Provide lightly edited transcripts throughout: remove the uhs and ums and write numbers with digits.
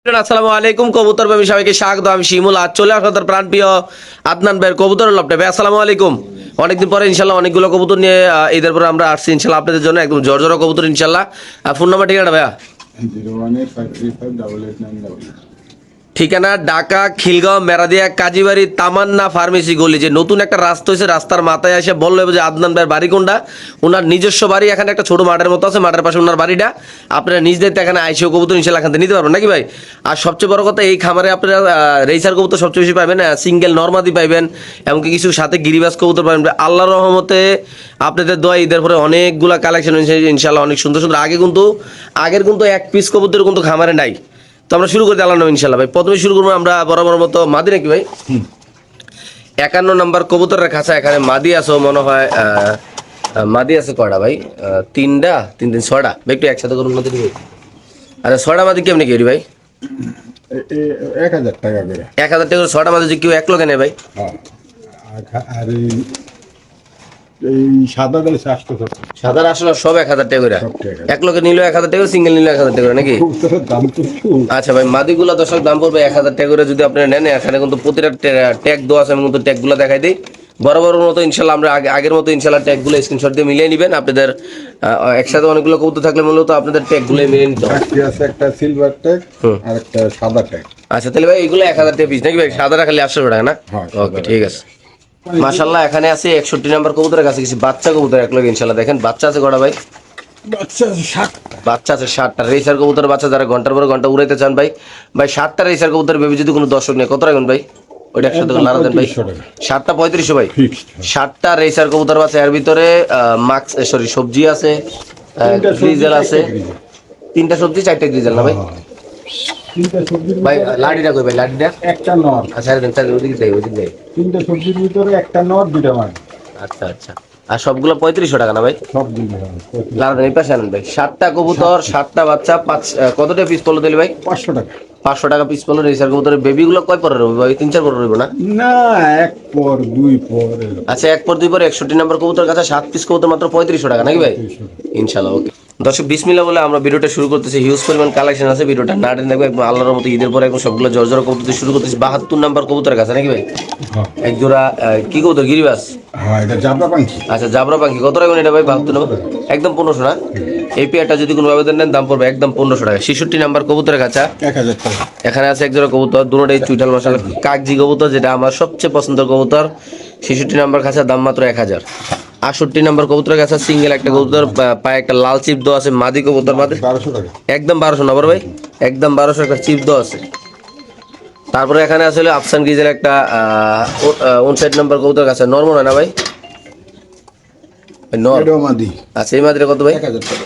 আসসালামু আলাইকুম কবুতর প্রেমী সবাইকে স্বাগত। আমি শিমুল। আজ চলে আসলো তার প্রাণপ্রিয় আদনান ভাইয়ের কবুতর লপটে। ভাই আসসালামু আলাইকুম। অনেকদিন পরে ইনশাল্লাহ অনেকগুলো কবুতর নিয়ে ঈদের পরে আমরা আসছি ইনশাল্লাহ আপনাদের জন্য একদম জর্জরা কবুতর ইনশাল্লাহ। ফোন নাম্বার ঠিকানা ভাইয়া? 018358888। ঠিকানা ঢাকা খিলগাঁও মেরাদিয়া কাজীবাড়ি তামান্না ফার্মেসি গলি। যে নতুন একটা রাস্তা হয়েছে, রাস্তার মাথায় এসে বললো যে আদনান ভাইয়ের বাড়ি কোনটা। ওনার নিজস্ব বাড়ি এখানে একটা ছোট মাঠের মতো আছে, মাঠের পাশে ওনার বাড়িটা। আপনারা নিজ দায়িত্বে এখানে আইসিও কবুতর ইনশাল্লাহ এখান থেকে নিতে পারবেন নাকি ভাই? আর সবচেয়ে বড় কথা, এই খামারে আপনারা রেসার কবুতর সবচেয়ে বেশি পাবেন, সিঙ্গেল নরমাদি পাইবেন, এমনকি কিছু সাথে গিরিবাস কবুতর পাবেন। আল্লাহর রহমতে আপনাদের দোয়া ঈদের পরে অনেকগুলা কালেকশন হয়েছে ইনশাল্লাহ, অনেক সুন্দর সুন্দর। আগের কিন্তু এক পিস কবুতর কিন্তু খামারে নাই। তো আমরা শুরু করতে আল্লাহ ইনশাল্লাহ ভাই। প্রথমে শুরু করবো আমরা বরাবর মতো মাদি নাকি ভাই? 51 নম্বর কবুতরের খাঁচা। এখানে মাদি আছে মনে হয়, মাদি আছে কয়টা ভাই? তিনটা, তিন তিন ছয়টা ভাই। একটু একসাথে করুন মাদি ভাই। আচ্ছা, ছয়টা মাদি কেমনি কি ভাই? 1000 টাকা করে। 1000 টাকা করে ছয়টা মাদি যে কেউ এক লোকে নেয় ভাই? হ্যাঁ। আর এই সাদাটা 800 টাকা। সাদার আসলে সব 1000 টাকা করে। সব টাকা। এক লোকে নিলেও 1000 টাকা, সিঙ্গেল নিলেও 1000 টাকা করে নাকি? কবুতরের দাম তো একটু। আচ্ছা ভাই, মাদিগুলা দর্শক দাম পড়বে 1000 টাকা করে। যদি আপনি নেন, এখানে কিন্তু প্রতিটা ট্যাগ দেওয়া আছে, আমি কিন্তু ট্যাগগুলো দেখাই দিই বরাবর মতো ইনশাল্লাহ। আমরা আগের মতো ইনশাল্লাহ ট্যাগগুলো স্ক্রিনশট দিয়ে মিলিয়ে নেবেন। আপনাদের একসাথে অনেকগুলো কবুতর থাকলে মূলত আপনাদের ট্যাগগুলো মিলিয়ে নিতে হবে। আছে একটা সিলভার ট্যাগ আর একটা সাদা ট্যাগ। আচ্ছা তাহলে ভাই এগুলো 1000 টাকা পিস নাকি ভাই? সাদাটা খালি 800 টাকা না? হ্যাঁ, ওকে ঠিক আছে। মাশাআল্লাহ, এখানে আছে 61 নম্বর কবুতরের কাছে কিছু বাচ্চা কবুতর এক লোক ইনশাল্লাহ। দেখেন বাচ্চা আছে কটা ভাই? বাচ্চা 60টা। বাচ্চা আছে 60টা। রেসার কবুতর বাচ্চা যারা ঘন্টার পর ঘন্টা উড়াইতে চান ভাই, 60টা রেসার কবুতর বেবি যদি কোনো দর্শক নেই কত রাখবেন ভাই? ওইটা একসাথে লাড়া দেন ভাই। 60টা 3500 ভাই। 60টা রেসার কবুতর বাচ্চা। এর ভিতরে সবজি আছে, গ্রিজেল আছে, 3টা সবজি 4টা গ্রিজেল না ভাই? তিনটা সবজির ভাই লাডিটা কই ভাই? লাডিটা একটা নর। আচ্ছা দেন, ওদিকে যাই ওদিকে যাই। তিনটা সবজির ভিতরে একটা নর, দুইটা মাছ। আচ্ছা আচ্ছা। আর সবগুলো 3500 টাকা না ভাই? সব দিন লাড়া দেন, এই পাশে আনেন ভাই। 60টা কবুতর, 60টা বাচ্চা, কতটা পিস পড়লো দিলে ভাই? 500 টাকা। 500 টাকা পিস পড়লো। রেসার কবুতরের বেবিগুলো কয় পরে রইবে ভাই? 3-4 পরে রইবে না? না, এক পর দুই পর আচ্ছা, এক পর দুই পর 61 নম্বর কবুতর কাছে 7 পিস কবুতর মাত্র 3500 টাকা নাকি ভাই? ইনশাআল্লাহ ওকে। দর্শক বিসমিল্লাহ বলে আমরা ভিডিওটা শুরু করতেছি। হিউজ পরিমাণ কালেকশন আছে, ভিডিওটা না টেনে দেখবো একদম আল্লাহর মতো। ঈদের পরে একদম সবগুলো জর্জরা কবুতর দিয়ে শুরু করতেছি। 72 নম্বর কবুতরের কাছে নাকি ভাই? এক জোড়া কি কবুতর? গিরিবাস? হ্যাঁ, এটা জাবরা পাখি। আচ্ছা, জাবরা পাখি। কত টাকা এটা ভাই? 72 নম্বর একদম 1500 না? এই পেয়ারটা যদি কোনো আবেদন নেন দাম পড়বে একদম 1500 টাকা। 66 নম্বর কবুতরের কাছে 1000 টাকা। এখানে আছে এক জোড়া কবুতর, দুটোটাই চুইটাল মশালা কাকজি কবুতর, যেটা আমার সবচেয়ে পছন্দের কবুতর। 66 নম্বর কাছে দাম মাত্র 1000। 68 নম্বর কবুতরের কাছে সিঙ্গেল একটা কবুতর, পায়ে একটা লাল চিপ দেওয়া আছে, মাদি কবুতর। মাদি 1200 টাকা। একদম 1200 নম্বর ভাই, একদম 1200 একটা চিপ দেওয়া আছে। তারপরে এখানে আসলে আফসান গিজের একটা 59 নম্বর কবুতর কাছে নরমাল হয় না ভাই? নর। এটাও মাদি। আচ্ছা, এই মাদিটা কত ভাই? 1000 টাকা।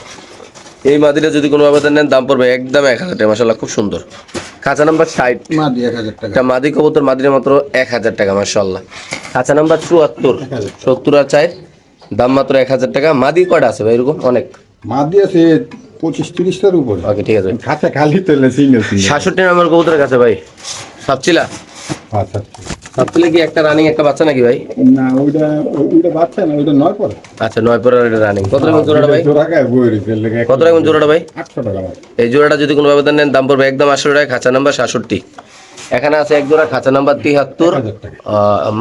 এই মাদিটা যদি কোনো আবেদন নেন দাম পড়বে একদম 1000 টাকা। মাশাআল্লাহ খুব সুন্দর। খাঁচা নাম্বার 60, মাদি 1000 টাকা। একটা মাদি কবুতর, মাদিটা মাত্র 1000 টাকা। মাশাআল্লাহ। খাঁচা নাম্বার 74, 70 আর 4 দাম মাত্র 1000 টাকা। মাদি কয়টা আছে ভাই এরকম? অনেক মাদি আছে 25-30টার উপর। ওকে ঠিক আছে। খাঁচা খালি তেলে সিঙ্গেল সিঙ্গেল। 66 নম্বর কবুতরের কাছে ভাই সাপচিলা। আচ্ছা। সাপচিলা কি একটা রানিং একটা বাচ্চা নাকি ভাই? না, ওইটা বাচ্চা না, ওইটা 9 পরে। আচ্ছা, 9 পরের এটা রানিং। কত টাকা জোড়াটা ভাই? জোড়া গায়ে বইরি ফেললে কত টাকা জোড়াটা ভাই? 800 টাকা। এই জোড়াটা যদি কোনো আবেদন নেন দাম পড়বে একদম 800 টাকা। খাঁচা নাম্বার 67। এখানে আছে এক জোড়া খাঁচা নাম্বার 73,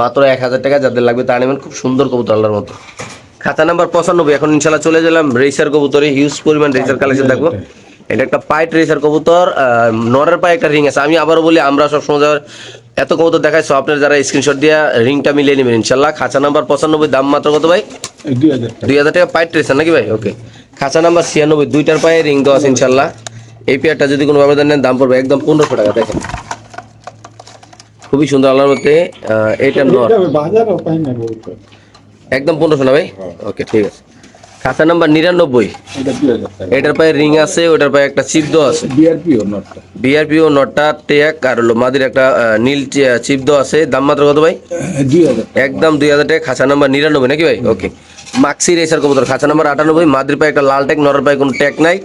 মাত্র 1000 টাকা। যাদের লাগবে তা নেবেন। খুব সুন্দর কবুতর আল্লাহর মতো। খাঁচা নাম্বার 95। এখন ইনশাল্লাহ চলে গেলাম রেসার কবুতরে। হিউজ পরিমাণ রেসার কালেকশন থাকবো। এটা একটা পাইট রেসার কবুতর, নরের পায়ে একটা রিং আছে। আমি আবারও বলি, আমরা সবসময় এত কবুতর দেখাই, সো আপনার যারা স্ক্রিনশট দিয়ে রিংটা মিলিয়ে নেবেন ইনশাল্লাহ। খাঁচা নাম্বার 95, দাম মাত্র কত ভাই? 2000 টাকা। 2000 টাকা পাইট রেসার নাকি ভাই? ওকে। খাঁচা নাম্বার 96, দুইটার পায়ে রিং দেওয়া আছে ইনশাল্লাহ। এই পেয়ারটা যদি কোনো আবেদন নেন দাম পড়বে একদম 1500 টাকা। দেখেন খুবই সুন্দর আল্লাহর মধ্যে। এইটা নর, বাজারও পাই না বলতে। একদম 1500 না ভাই? ওকে ঠিক আছে। খাতা নাম্বার 99, এটা 2000 টাকা। এটার পায়ে রিং আছে, ওটার পায়ে একটা চিপ দেওয়া আছে। বিআরপিও নটটা। বিআরপিও নটটা ট্যাগ আর হলো মাদির একটা নীল চিপ দেওয়া আছে। দাম মাত্র কত ভাই? 2000 টাকা। একদম 2000 টাকা। খাঁচা নাম্বার 99 নাকি ভাই? ওকে। মাক্সি রেসার কবুতর, খাঁচা নাম্বার 98, মাদির পায়ে একটা লাল ট্যাগ, নরের পায়ে কোনো ট্যাগ নাই।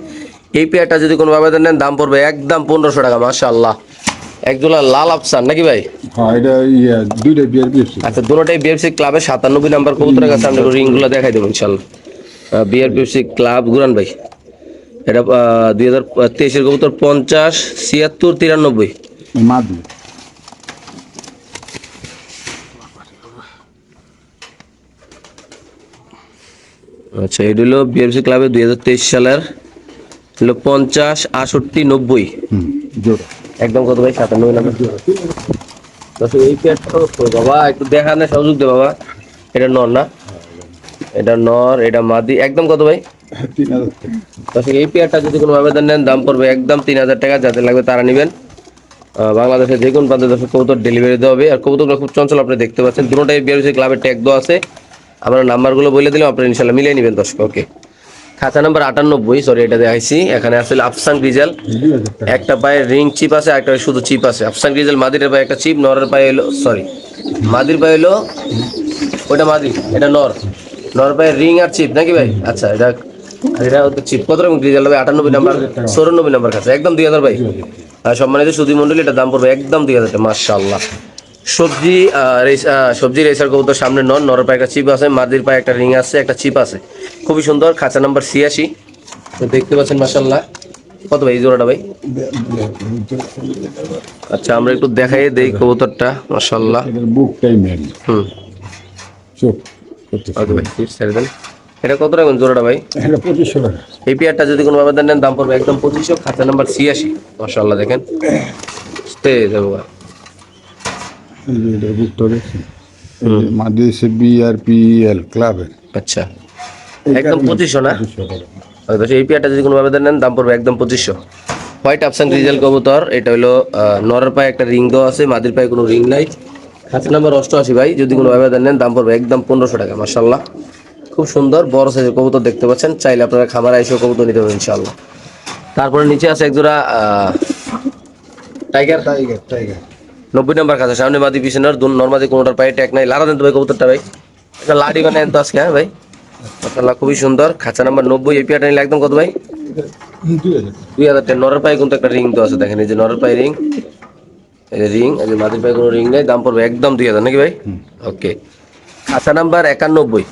এই পেয়ারটা যদি কোনো আবেদন নেন দাম পড়বে একদম 1500 টাকা। মাশাআল্লাহ। একজোড়া লাল আফসান নাকি ভাই? হ্যাঁ, এটা দুইটা বিআরপি। আচ্ছা, দুটোটাই বিএফসি ক্লাবে 97 নম্বর কবুতরের কাছে আমরা রিংগুলো দেখাই দেবো ইনশাল্লাহ। বিআরপিএফসি ক্লাব ঘুরান ভাই। এটা 2023-এর কবুতর 50 76 93। মাদি আচ্ছা, এটা হলো বিএফসি ক্লাবে 2023 সালের হলো 50 68 90। জোড়া একদম কত ভাই? 97 নাম্বার। দর্শক এই পেয়ারটা তো বাবা একটু দেখানোর সুযোগ দে বাবা। এটা নর না? এটা নর, এটা মাদি। একদম কত ভাই? 3000 টাকা। দর্শক এই পেয়ারটা যদি কোনো আবেদন নেন দাম পড়বে একদম 3000 টাকা। যাদের লাগবে তারা নেবেন। বাংলাদেশের যে কোনো প্রান্তে দর্শক কবুতর ডেলিভারি দেওয়া হবে। আর কবুতরগুলো খুব চঞ্চল, আপনি দেখতে পাচ্ছেন। দুটোটাই বিআরসি ক্লাবের ট্যাগ দেওয়া আছে। আমরা নাম্বারগুলো বলে দিলাম, আপনারা ইনশাল্লাহ মিলিয়ে নেবেন দর্শক। ওকে, খাঁচা নাম্বার 98, সরি এটা দেখাইছি। এখানে আসলে আফসান গ্রিজেল, 2000 টাকা। একটা পায়ে রিং চিপ আছে, একটা পায়ে শুধু চিপ আছে। আফসান গ্রিজেল মাদির পায়ে একটা চিপ, নরের পায়ে হলো, সরি মাদির পায়ে হলো ওটা মাদি, এটা নর। নর পায়ে রিং আর চিপ নাকি ভাই? আচ্ছা, এটা এটা হচ্ছে চিপ। কত রকম গ্রিজেল হবে? 98 নাম্বার, 94 নাম্বার খাঁচা। একদম 2000 ভাই। আর সম্মানিত সুধী মন্ডলী, এটা দাম পড়বে একদম 2000 টাকা। মাশাআল্লাহ। সবজি রেসার কবুতর সামনে নর, নরের পায়ে একটা চিপ আছে, মাদির পায়ে একটা রিং আছে, একটা চিপ আছে। খুবই সুন্দর। খাঁচা নাম্বার 86, তো দেখতে পাচ্ছেন মাশাআল্লাহ। কত ভাই এই জোড়াটা ভাই? আচ্ছা, আমরা একটু দেখাই দেই কবুতরটা। মাশাআল্লাহ। এটার বুকটাই মেন। চোখ কত ওকে ভাই, ঠিক ছেড়ে দেন। এটা কত রাখবেন জোড়াটা ভাই? এটা 2500 টাকা। এই পেয়ারটা যদি কোনো আবেদন নেন দাম পড়বে একদম 2500। খাঁচা নাম্বার 86। মাশাআল্লাহ, দেখেন যাবো। এই যে এটার বুকটা দেখছেন? এই যে মাদি এসে বিআরপিএল ক্লাবের। আচ্ছা, একদম 2500 না? 2500 টাকা। আচ্ছা, এই পেয়ারটা যদি কোনো আবেদন নেন দাম পড়বে একদম 2500। হোয়াইট আফসান গ্রিজেল কবুতর। এটা হলো নরের পায়ে একটা রিং দেওয়া আছে, মাদির পায়ে কোনো রিং নাই। খাঁচা নাম্বার 88 ভাই। যদি কোনো আবেদন নেন দাম পড়বে একদম 1500 টাকা। মাশাআল্লাহ, খুব সুন্দর বড় সাইজের কবুতর দেখতে পাচ্ছেন। চাইলে আপনারা খামারে এসেও কবুতর নিতে পারবেন ইনশাআল্লাহ। তারপরে নিচে আছে একজোড়া টাইগার, টাইগার 90 নাম্বার খাঁচা। সামনে মাদি পিছনে নর্মাদি, কোনোটার পায়ে ট্যাগ নাই। লারা দেন তো ভাই কবুতরটা ভাই। এটা লাডি বানায় তো আজকে। হ্যাঁ ভাই, মাশাআল্লাহ খুবই সুন্দর। খাঁচা নাম্বার 90। এই পেয়ারটা নিলে একদম কত ভাই? 2000 2000 টাকা। নরের পায়ে কিন্তু একটা রিং তো আছে, দেখেন এই যে নরের পায়ে রিং, এই যে রিং, এই যে মাদির পায়ে কোনো রিং নেই। দাম পড়বে একদম 2000 নাকি ভাই? ওকে, খাঁচা নাম্বার 91।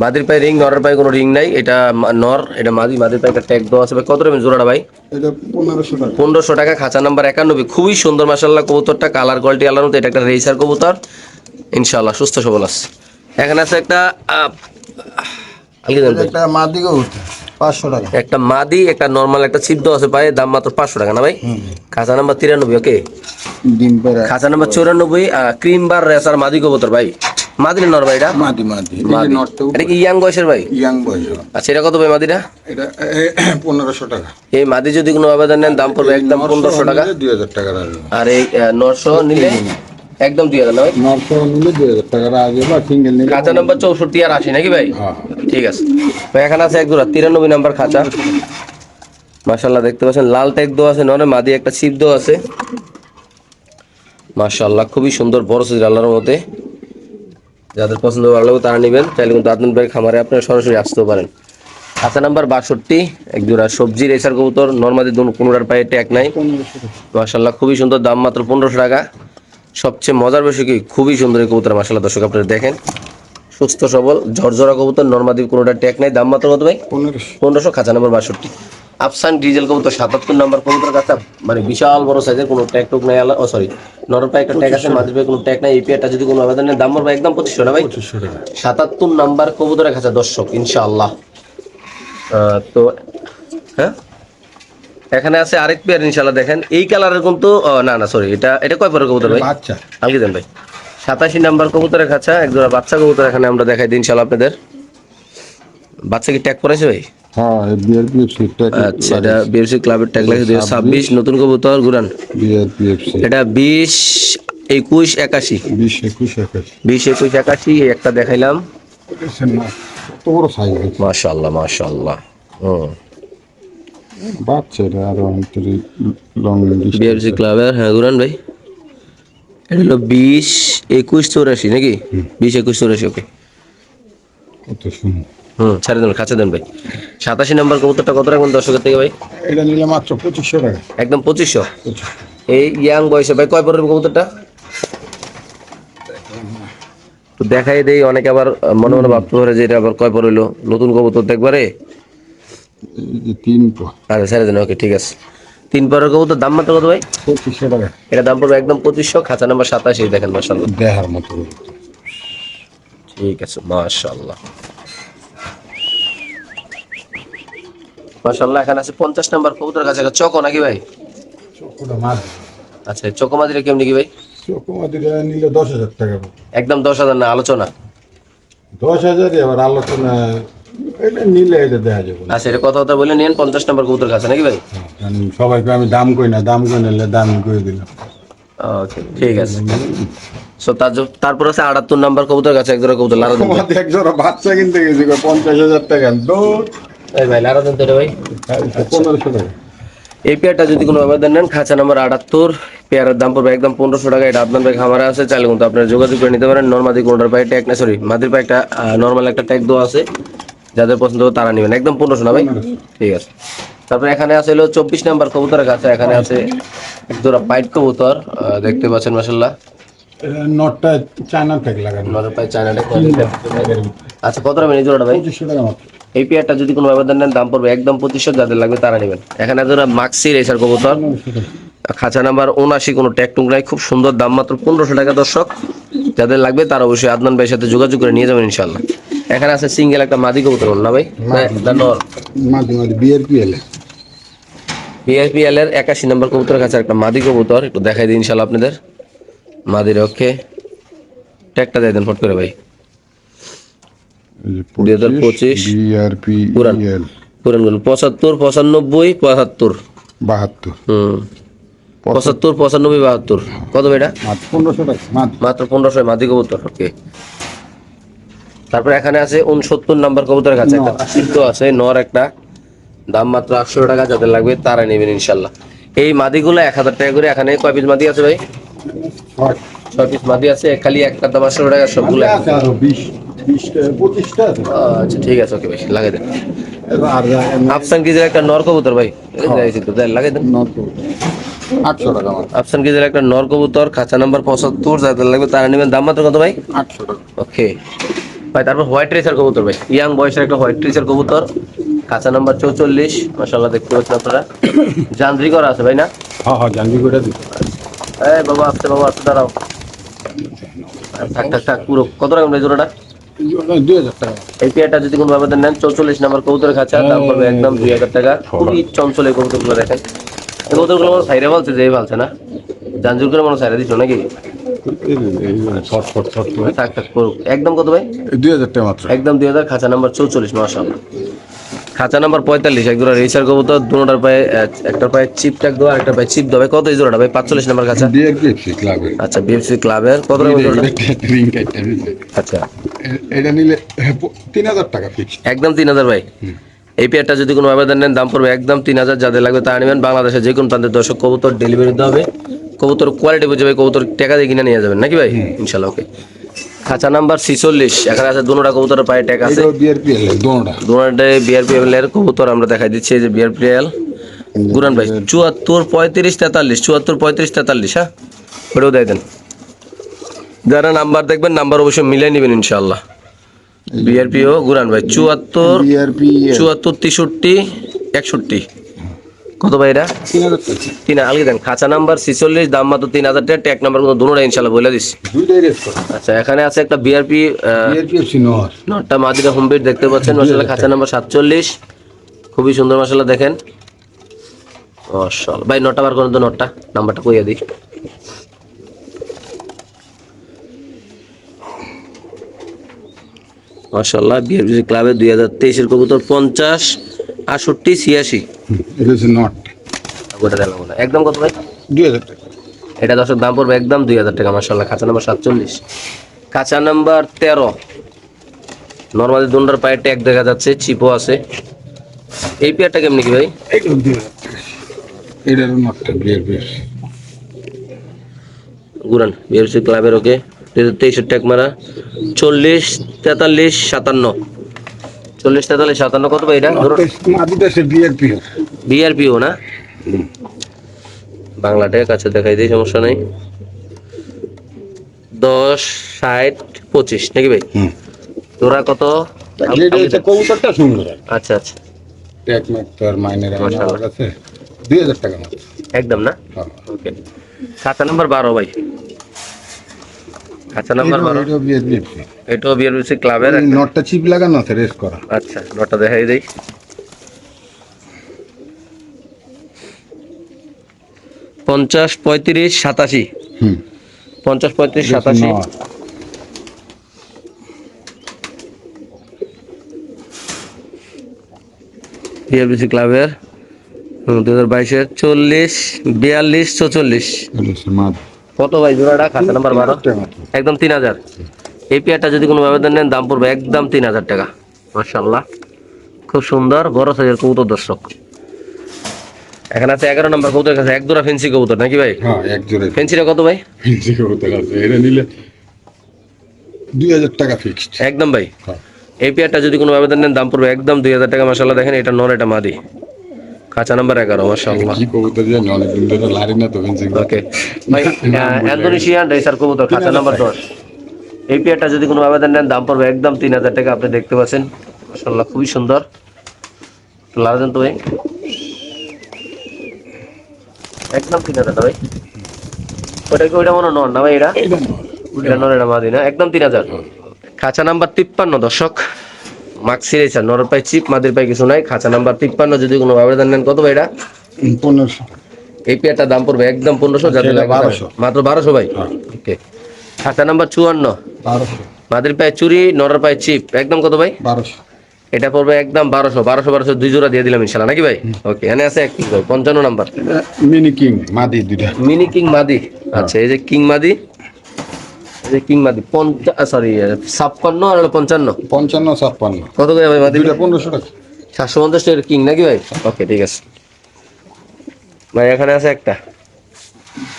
মাদির পায়ে রিং, নরের পায়ে কোনো রিং নাই। এটা নর, এটা মাদি। মাদির পায়ে একটা ট্যাগ দেওয়া আছে ভাই। কত রাখবেন জোড়াটা ভাই? এটা 1500 টাকা। 1500 টাকা। খাঁচা নাম্বার 91। খুবই সুন্দর মাশাআল্লাহ কবুতরটা, কালার কোয়ালিটি আলাদা মতো। এটা একটা রেসার কবুতর, ইনশাআল্লাহ সুস্থ সবল আছে। এখানে আছে একটা একটা মাদি কবুতর 500 টাকা। একটা মাদি, একটা নরমাল, একটা ছিদ্র আছে পায়ে। দাম মাত্র 500 টাকা না ভাই? খাঁচা নাম্বার 93। ওকে, ডিম পাড়া খাঁচা নাম্বার 94। ক্রিম বার রেসার মাদি কবুতর ভাই। মাদি না নর ভাই? এটা মাদি মাদি। এই যে মাদি। নটটা এটা কি ইয়াং বয়সের ভাই? ইয়াং বয়স। আচ্ছা, এটা কত ভাই মাদিটা? এটা 1500 টাকা। এই মাদি যদি কোনো আবেদন নেন দাম পড়বে একদম 1500 টাকা। 2000 টাকা রাখবে। আর এই 900 নিলে একদম 2000 না ভাই? 900 নিলে 2000 টাকা রাখবে, বা সিঙ্গেল নিলে। খাঁচা নাম্বার 64 আর 80 নাকি ভাই? হ্যাঁ। ঠিক আছে ভাই। এখানে আছে এক জোড়া 93 নাম্বার খাঁচা। মাশাআল্লাহ, দেখতে পাচ্ছেন লাল ট্যাগ দেওয়া আছে, নরে মাদি একটা ছিপ দেওয়া আছে। মাশাআল্লাহ, খুবই সুন্দর বড় সাইজ আল্লাহর মতে। যাদের পছন্দ ভালো লাগবে তারা নেবেন। চাইলে কিন্তু আদনান ভাই খামারে আপনারা সরাসরি আসতেও পারেন। খাঁচা নাম্বার 62, এক জোড়া সবজি রেসার কবুতর। নরমাদি কোনোটার পায়ে ট্যাগ নাই। মাশাআল্লাহ, খুবই সুন্দর। দাম মাত্র 1500 টাকা। সবচেয়ে মজার বিষয় কি, খুবই সুন্দর এই কবুতর। মাশাআল্লাহ দর্শক আপনারা দেখেন, সুস্থ সবল ঝরঝরা কবুতর। নরমাদি কোনোটা ট্যাগ নাই। দাম মাত্র কত ভাই? 1500। খাঁচা নাম্বার 62। আফসান ডিজেল কবুতর 77 নাম্বার কবুতর কাছে, মানে বিশাল বড় সাইজের, কোনো ট্যাগ টুক নাই। ও সরি, নরের পায়ে একটা ট্যাগ আছে, মাদির পায়ে কোনো ট্যাগ নাই। এই পেয়ারটা যদি কোনো আবেদন নেন দাম পড়বে একদম 2500 না ভাই? 77 নাম্বার কবুতরের কাছে দর্শক ইনশাআল্লাহ। তো হ্যাঁ, এখানে আছে আরেক পেয়ার ইনশাআল্লাহ। দেখেন এই কালারের কিন্তু না না সরি, এটা এটা কয় পরের কবুতর ভাই? বাচ্চা। আলগি দেন ভাই। 87 নাম্বার কবুতরের কাছে একজোড়া বাচ্চা কবুতর এখানে আমরা দেখাই দিই ইনশাআল্লাহ আপনাদের। বাচ্চা কি ট্যাগ পড়েছে ভাই? হ্যাঁ, বিআরপিএফসি ট্যাগ। আচ্ছা, এটা বিএফসি ক্লাবের ট্যাগ লাগে 2026 নতুন কবুতর গুরান। বিআরপিএফসি এটা 20 21 81 20 21 21। 20 21 81 এই একটা দেখাইলাম। কত বড় সাইজ! মাশাআল্লাহ মাশাআল্লাহ। বাচ্চারা আরো অন্তরে লং বিএফসি ক্লাবের, হ্যাঁ গুরান ভাই। এটা হলো 20 21 84 নাকি? 20 21 84। ওকে, কত সুন্দর। ছেড়ে দেন, কাছে দেন ভাই। 87 নাম্বার কবুতরটা কত রাখবেন দর্শকের থেকে ভাই? এটা নিলে মাত্র 2500 টাকা। একদম 2500। এই ইয়াং বয়সে ভাই কয় পরের কবুতরটা? তো দেখাই দেই, অনেকে আবার মনে মনে ভাবতে পারে যে এটা আবার কয় পর হইলো, নতুন কবুতর দেখবারে। এই যে 3 পা আচ্ছা ছেড়ে দেন, ওকে ঠিক আছে। 3 পরের কবুতর দাম মাত্র কত ভাই? 2500 টাকা এটা দাম পড়বে একদম 2500, খাঁচা নাম্বার 27, দেখেন মাশাআল্লাহ। দেহার মতো কবুতর। ঠিক আছে মাশাআল্লাহ মাশাআল্লাহ। এখানে আছে 50 নাম্বার কবুতর, কাছে একটা চকো নাকি ভাই? চকোটা মাছ আচ্ছা চকো মাদিরা কেমনি কি ভাই? চকোমাদিরা নিলে 10,000 টাকা একদম 10,000 না, আলোচনা? 10,000 আবার আলোচনা এটা নিলে এটা দেওয়া যাবে না। আচ্ছা এটা কথা বলে নিন 50 নাম্বার কবুতর কাছে নাকি ভাই? কারণ সবাইকে আমি দাম কই না, দাম কই নিলে দাম করে দিলাম। ওকে ঠিক আছে। সো তারপর আছে 78 নাম্বার কবুতর কাছে এক জোড়া কবুতর লারা দেন। আমাদের এক জোড়া বাচ্চা কিনতে গেছি 50,000 টাকা দৌড় এই ভাই লারা দেন তো রে ভাই। 1500 টাকা। এই পেয়ারটা যদি কোনো আবেদন নেন, খাঁচা নাম্বার 78, পেয়ারের দাম পড়বে একদম 1500 টাকা। এটা আপনার ভাই খামারে আছে, চাইলে কিন্তু আপনারা যোগাযোগ করে নিতে পারেন। নর্মাদি কোনটার পায়ে ট্যাগ না, সরি মাদির পায়ে একটা নর্মাল একটা ট্যাগ দেওয়া আছে, যাদের পছন্দ হবে তারা নেবেন। একদম 1500 না ভাই? ঠিক আছে। তারপরে এখানে আছে হলো 24 নাম্বার কবুতরের কাছে, এখানে আছে এক জোড়া পাইট কবুতর, দেখতে পাচ্ছেন মাশাআল্লাহ। নটটা চায়না ট্যাগ লাগানো। নরের পায়ে চায়নাটা। আচ্ছা কত রাখবেন এই জোড়াটা ভাই? 2500 টাকা মাত্র। এই পেয়ারটা যদি কোনো আবেদন নেন দাম পড়বে একদম 2500, যাদের লাগবে তারা নেবেন। এখানে যারা মাক্সি রেসার কবুতর, খাঁচা নাম্বার 79, কোনো ট্যাগ টুক নাই, খুব সুন্দর, দাম মাত্র 1500 টাকা। দর্শক যাদের লাগবে তারা অবশ্যই আদনান ভাইয়ের সাথে যোগাযোগ করে নিয়ে যাবেন ইনশাআল্লাহ। এখানে আছে সিঙ্গেল একটা মাদি কবুতর না ভাই? নর মাঝে মাঝে বিআরপিএল বিআইপিএল এর 81 নম্বর কবুতরের কাছে একটা মাদি কবুতর, একটু দেখাই দিই ইনশাআল্লাহ আপনাদের। মাদির ওকে ট্যাগটা দিয়ে দেন ফট করে ভাই। 2025 বিআরপিএল পুরানগুলো 75, 95, 75। 72 75, 95, 72। কত ভাই এটা? মাত্র 1500 টাকা মাত্র 1500 মাদি কবুতর। ওকে। তারপর এখানে আছে 69 নাম্বার কবুতরের কাছে একটা সিদ্ধ আছে নর একটা, দাম মাত্র 800 টাকা, যাদের লাগবে তারা নেবেন ইনশাআল্লাহ। এই মাদিগুলো 1000 টাকা করে। এখানে কয় পিস মাদি আছে ভাই? 6 পিস মাদি আছে, খালি একটা দাম 800 টাকা, সবগুলো আছে আরো 20-25টা আছে। আচ্ছা ঠিক আছে, ওকে ভাই লাগাই দেন। আর আফসান কিজের একটা নর কবুতর ভাই, লাগাই দেন। 800 টাকা মাত্র। আফসান কিজের একটা নর কবুতর, খাঁচা নাম্বার 75, যাদের লাগবে তারা নেবেন, দাম মাত্র কত ভাই? 800 টাকা। ওকে ভাই। তারপর হোয়াইট রেসার কবুতর ভাই, ইয়াং বয়সের একটা হোয়াইট রেসার কবুতর, খাঁচা নাম্বার 44, মাশাআল্লাহ দেখতে পাচ্ছেন আপনারা, জান্দ্রি করা আছে ভাই না? হ্যাঁ জানবি করে দিই। এই বাবা আসতে দাঁড়াও। থাক পুরো কত রাখবেন ভাই জোড়াটা? 2000 টাকা। এই পেয়ারটা যদি কোনো আবেদন নেন, 44 নাম্বার কবুতরের খাঁচা, দাম পড়বে একদম 2000 টাকা। খুবই চঞ্চল এই কবুতরগুলো, দেখেন এই কবুতরগুলো আমার সাইরে বলছে যে বলছে না, জানজুর করে মনে সাইরে দিচ্ছ নাকি? থাক করুক। একদম কত ভাই? 2000 টাকা মাত্র। একদম 2000, খাঁচা নাম্বার 44, মাশাআল্লাহ। খাঁচা নাম্বার 45, একজোড়া রেসার কবুতর, দুটোটার পায়ে একটার পায়ে চিপ ট্যাগ দেওয়া, একটা পায়ে চিপ দেওয়া। কত এই জোড়াটা ভাই? 45 নাম্বার খাঁচা। বিআরপিএফসি ক্লাবে। আচ্ছা বিএফসি ক্লাবের কত টাকা জোড়াটা? রিং কাটটা দিছে। আচ্ছা এটা নিলে 3000 টাকা ফিক্স। একদম 3000 ভাই। এই পেয়ারটা যদি কোনো আবেদন নেন দাম পড়বে একদম 3000, যাদের লাগবে তারা নেবেন। বাংলাদেশের যে কোনো প্রান্তের দর্শক কবুতর ডেলিভারি দিতে হবে। কবুতর কোয়ালিটি বুঝে ভাই, কবুতর টাকা দিয়ে কিনে নিয়ে যাবেন নাকি ভাই? ইনশাআল্লাহ ওকে। খাঁচা নাম্বার 46, এখানে আছে দুটোটা কবুতরের পায়ে ট্যাগ আছে, এটা বিআরপিএল দোনোটা। দুটোটাই বিআরপিএল এর কবুতর। আমরা দেখাই দিচ্ছি এই যে বিআরপিএল গুরান ভাই 74, 35, 43, 74, 35, 43। হ্যাঁ ওটাও দিয়ে দেন। যারা নাম্বার দেখবেন নাম্বার অবশ্যই মিলিয়ে নেবেন ইনশাআল্লাহ। বিআরপিও গুরান ভাই 74, বিআরপিএল 74, 63, 61। কত ভাই এটা? 3000 টাকা। 3 আলগে দেন। খাঁচা নাম্বার 46, দাম মাত্র 3000 টাকা। ট্যাগ নাম্বার কোনো দুটোটা ইনশাআল্লাহ বলে দিচ্ছি। দুইটাই রেস করা। আচ্ছা এখানে আছে একটা বিআরপি বিআরপিএফসি নর। নটটা মাদিরা হোম বেড দেখতে পাচ্ছেন মাশাআল্লাহ, খাঁচা নাম্বার 47, খুবই সুন্দর মাশাআল্লাহ দেখেন মাশাআল্লাহ। ভাই নটটা বার করেন তো, নটটা নাম্বারটা কইয়া দিই। মাশাআল্লাহ বিআরপি ক্লাবে 2023 এর কবুতর 50, 68, 86। এটা হচ্ছে নট। গোটা দিলাম না। একদম কত ভাই? 2000 টাকা। এটা দর্শক দাম পড়বে একদম 2000 টাকা মাশাআল্লাহ। খাঁচা নাম্বার 47, খাঁচা নাম্বার 13, নরমালি দুন্ডার পায়ে ট্যাগ দেখা যাচ্ছে, চিপও আছে। এই পেয়ারটা কেমনি কি ভাই? এটা 2000 টাকা। এটার নটটা বিআরপিএফসি। গুরান বিএফসি ক্লাবের ওকে 2023 ট্যাগ মারা 40, 43, 57। 40, 43, 57 কত ভাই এটা? মাদিটা সে বিআরপিএল। বিআরপিও না, বাংলাটার কাছে দেখাই দিই, সমস্যা নাই। 10, 60, 25 নাকি ভাই? তোরা কত? এটা কবুতরটা সুন্দর। আচ্ছা ট্যাগ মারতে আর মাইনের মাশাআল্লাহ। আমার কাছে 2000 টাকা মাত্র। একদম না? হ্যাঁ। ওকে। খাঁচা নাম্বার 12 ভাই। খাঁচা নাম্বার 12। এটাও বিএসবি। এটাও বিআরবিসি ক্লাবের ওই একটা। নটটা চিপ লাগানো আছে রেস করা। আচ্ছা, নটা দেখাই দেই। 50 35 87। হুম 50 35 87। নট। বিআরবিসি ক্লাবের 2022 এর 40 42 44। মাদ কত ভাই জোড়াটা? খাঁচা নাম্বার 12। টাকা মাত্র। একদম 3000। এই পেয়ারটা যদি কোনো আবেদন নেন দাম পড়বে একদম 3000 টাকা। মাশাআল্লাহ, খুব সুন্দর বড় সাইজের কবুতর দর্শক। এখানে আছে 11 নম্বর কবুতর কাছে এক জোড়া ফেন্সি কবুতর নাকি ভাই? হ্যাঁ এক জোড়া ফেন্সিটা কত ভাই? ফেন্সি কবুতর আছে, এটা নিলে 2000 টাকা ফিক্সড। একদম ভাই। হ্যাঁ এই পেয়ারটা যদি কোনো আবেদন নেন দাম পড়বে একদম 2000 টাকা। মাশাআল্লাহ দেখেন, এটা নর এটা মাদি। খাঁচা নাম্বার 11। মাশাআল্লাহ। কি কবুতর জানি অনেকদিন ধরে লারি না তো ফেন্সি। ওকে ভাই, ইন্দোনেশিয়ান রেসার কবুতর খাঁচা নাম্বার 10। এই পেয়ারটা যদি কোনো আবেদন নেন দাম পড়বে একদম 3000 টাকা। আপনি দেখতে পাচ্ছেন মাশাআল্লাহ খুবই সুন্দর। লালজন তো ভাই একদম 3000 ভাই। ওইটা মনে নর না ভাই? এটা নর এটা মাদি না? একদম 3000। খাঁচা নাম্বার 53 দর্শক। মাক্সি রেসার, নর পাই চিপ, মাদির পাই কিছু নাই। খাঁচা নাম্বার 53 যদি কোনো আবেদন নেন কত ভাই এটা? 1500। এই পেয়ারটার দাম পড়বে একদম 1500। যাতে এটা লাগে 1200 মাত্র 1200 ভাই। হ্যাঁ। ওকে। খাঁচা নাম্বার 54। 1200। মাদির পায়ে চুরি, নরের পায়ে চিপ, একদম কত ভাই? 1200। এটা পড়বে একদম 1200 দুই জোড়া দিয়ে দিলাম ইনশাআল্লাহ নাকি ভাই? ওকে, এখানে আছে এক পিস ভাই 55 নাম্বার মিনি কিং মাদি দুইটা। মিনি কিং মাদি। আচ্ছা, এই যে কিং মাদি, এই যে কিং মাদি 56 আর হলো 55। 55 56। কত করে ভাই মাদি? দুইটা 1500 টাকা। 750 টাকার কিং নাকি ভাই? ওকে ঠিক আছে ভাই। এখানে আছে একটা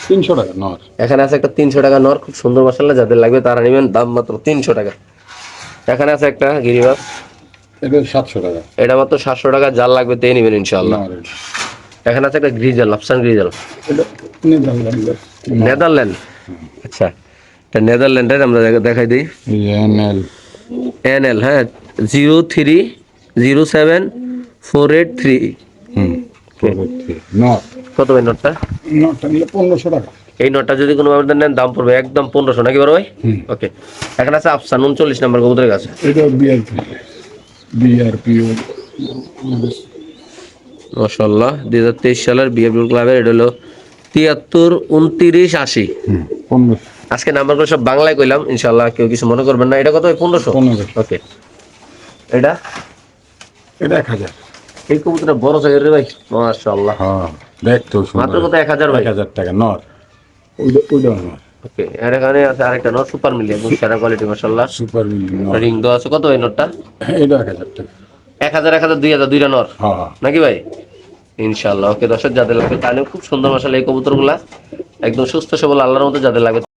300 টাকা নর। এখানে আছে একটা 300 টাকা নর, খুব সুন্দর মাশাআল্লাহ। যাদের লাগবে তারা নেবেন, দাম মাত্র 300 টাকা। এখানে আছে একটা গিরিবাস, এটা 700 টাকা। এটা মাত্র 700 টাকা। যার লাগবে তাই নেবেন ইনশাআল্লাহ। নর এটা। এখানে আছে একটা গ্রিজেল, আফসান গ্রিজেল, এটা নেদারল্যান্ডের। নেদারল্যান্ড। আচ্ছা, এটা নেদারল্যান্ডের। আমরা দেখাই দিই। এনএল এনএল, হ্যাঁ 0307483। হুম নর। কত ভাই নটটা? নরটা নিলে 1500 টাকা। এই নটটা যদি কোনো আবেদন নেন দাম পড়বে একদম 1500 নাকি বড় ভাই? হুম। ওকে। এখানে আছে আফসান 39 নম্বর কবুতরের কাছে। এটা বিআরপি মাশাআল্লাহ 2023 সালের বিএফডি ক্লাবের। এটা হলো 73 29 80। 1500। আজকে নাম্বারগুলো সব বাংলায় কইলাম, ইনশাআল্লাহ কেউ কিছু মনে করবেন না। এটা কত ভাই? 1500। 1500। ওকে। এটা এটা 1000। এই কবুতরটা বড় সাইজের রে ভাই, মাশাআল্লাহ। হ্যাঁ দেখতেও মাত্র সুন্দর। কত? 1000 ভাই। 1000 টাকা নর। ওইটা নর। ওকে। এর এখানে আছে আরেকটা নট, সুপার মিলি, একদম সেরা কোয়ালিটি মাশাআল্লাহ। সুপার মিলি নর। রিং দেওয়া আছে। কত ভাই নটটা? এটা 1000 টাকা। 1000 2000 দুইটা নর হ্যাঁ নাকি ভাই? ইনশাআল্লাহ। ওকে দর্শক, যাদের লাগবে তাহলে খুব সুন্দর মাশাআল্লাহ এই কবুতরগুলা একদম সুস্থ সবল আল্লাহর মতো যাদের লাগবে